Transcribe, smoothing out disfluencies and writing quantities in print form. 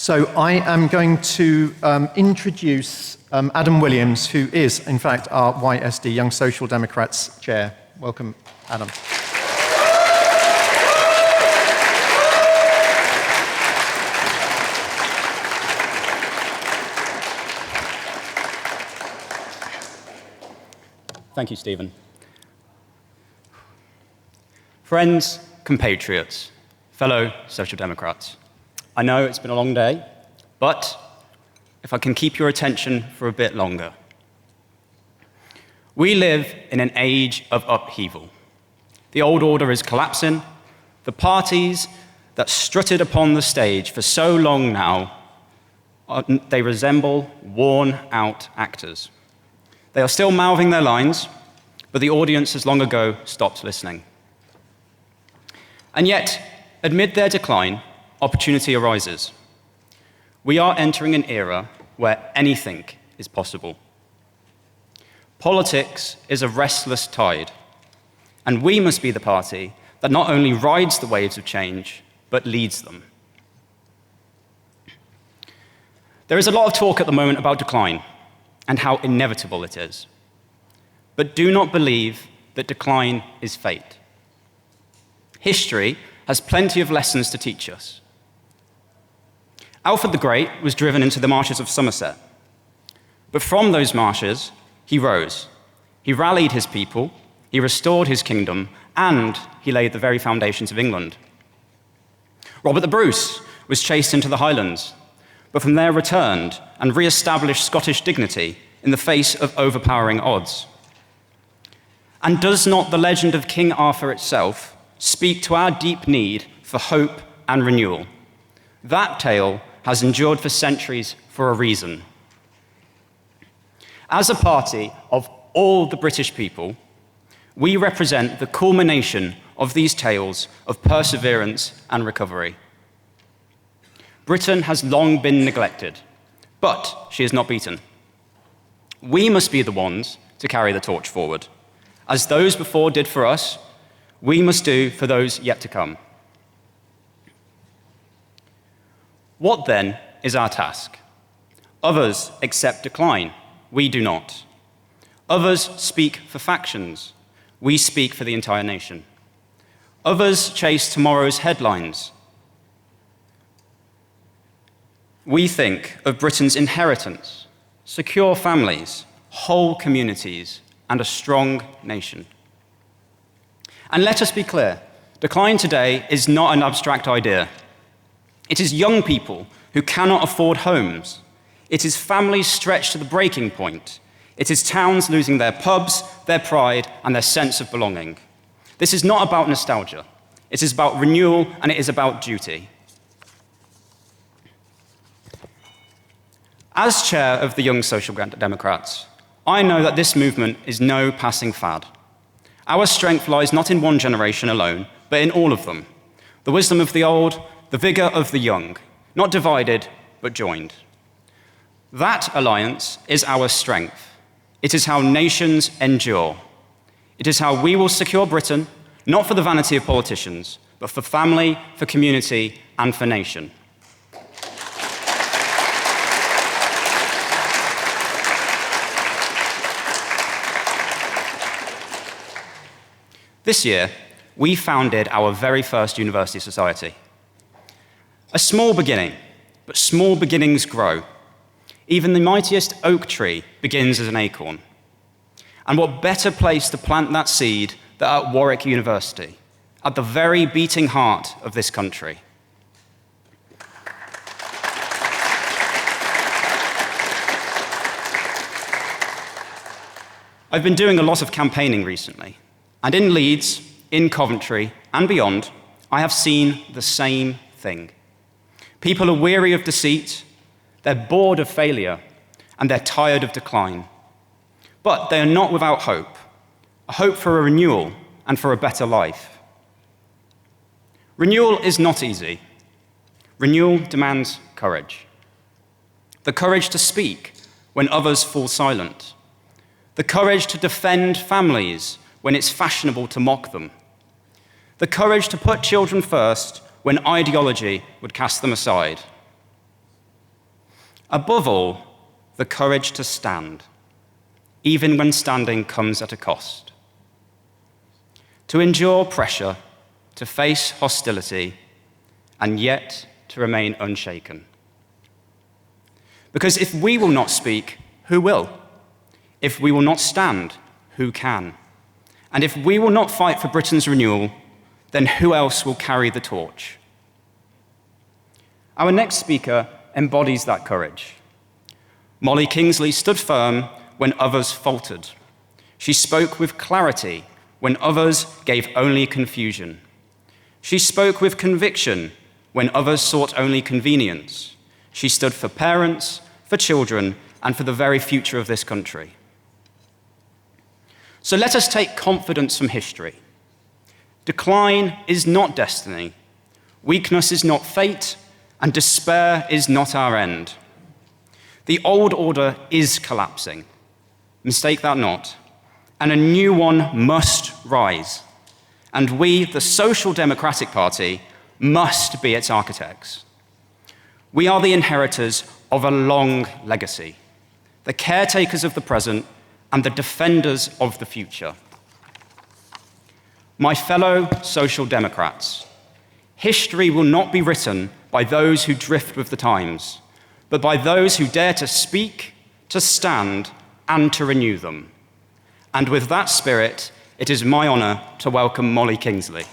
So I am going to introduce Adam Williams, who is, in fact, our YSD, Young Social Democrats chair. Welcome, Adam. Thank you, Stephen. Friends, compatriots, fellow Social Democrats, I know it's been a long day, but if I can keep your attention for a bit longer. We live in an age of upheaval. The old order is collapsing. The parties that strutted upon the stage for so long now, they resemble worn-out actors. They are still mouthing their lines, but the audience has long ago stopped listening. And yet, amid their decline, opportunity arises. We are entering an era where anything is possible. Politics is a restless tide, and we must be the party that not only rides the waves of change, but leads them. There is a lot of talk at the moment about decline and how inevitable it is. But do not believe that decline is fate. History has plenty of lessons to teach us. Alfred the Great was driven into the marshes of Somerset. But from those marshes, he rose. He rallied his people, he restored his kingdom, and he laid the very foundations of England. Robert the Bruce was chased into the Highlands, but from there returned and re-established Scottish dignity in the face of overpowering odds. And does not the legend of King Arthur itself speak to our deep need for hope and renewal? That tale has endured for centuries for a reason. As a party of all the British people, we represent the culmination of these tales of perseverance and recovery. Britain has long been neglected, but she is not beaten. We must be the ones to carry the torch forward. As those before did for us, we must do for those yet to come. What then is our task? Others accept decline. We do not. Others speak for factions. We speak for the entire nation. Others chase tomorrow's headlines. We think of Britain's inheritance, secure families, whole communities, and a strong nation. And let us be clear, decline today is not an abstract idea. It is young people who cannot afford homes. It is families stretched to the breaking point. It is towns losing their pubs, their pride, and their sense of belonging. This is not about nostalgia. It is about renewal, and it is about duty. As chair of the Young Social Democrats, I know that this movement is no passing fad. Our strength lies not in one generation alone, but in all of them. The wisdom of the old, the vigor of the young, not divided, but joined. That alliance is our strength. It is how nations endure. It is how we will secure Britain, not for the vanity of politicians, but for family, for community, and for nation. This year, we founded our very first university society. A small beginning, but small beginnings grow. Even the mightiest oak tree begins as an acorn. And what better place to plant that seed than at Warwick University, at the very beating heart of this country. I've been doing a lot of campaigning recently. And in Leeds, in Coventry, and beyond, I have seen the same thing. People are weary of deceit, they're bored of failure, and they're tired of decline. But they are not without hope, a hope for a renewal and for a better life. Renewal is not easy. Renewal demands courage. The courage to speak when others fall silent. The courage to defend families when it's fashionable to mock them. The courage to put children first when ideology would cast them aside. Above all, the courage to stand, even when standing comes at a cost. To endure pressure, to face hostility, and yet to remain unshaken. Because if we will not speak, who will? If we will not stand, who can? And if we will not fight for Britain's renewal, then who else will carry the torch? Our next speaker embodies that courage. Molly Kingsley stood firm when others faltered. She spoke with clarity when others gave only confusion. She spoke with conviction when others sought only convenience. She stood for parents, for children, and for the very future of this country. So let us take confidence from history. Decline is not destiny, weakness is not fate, and despair is not our end. The old order is collapsing, mistake that not, and a new one must rise. And we, the Social Democratic Party, must be its architects. We are the inheritors of a long legacy, the caretakers of the present and the defenders of the future. My fellow Social Democrats, history will not be written by those who drift with the times, but by those who dare to speak, to stand, and to renew them. And with that spirit, it is my honor to welcome Molly Kingsley.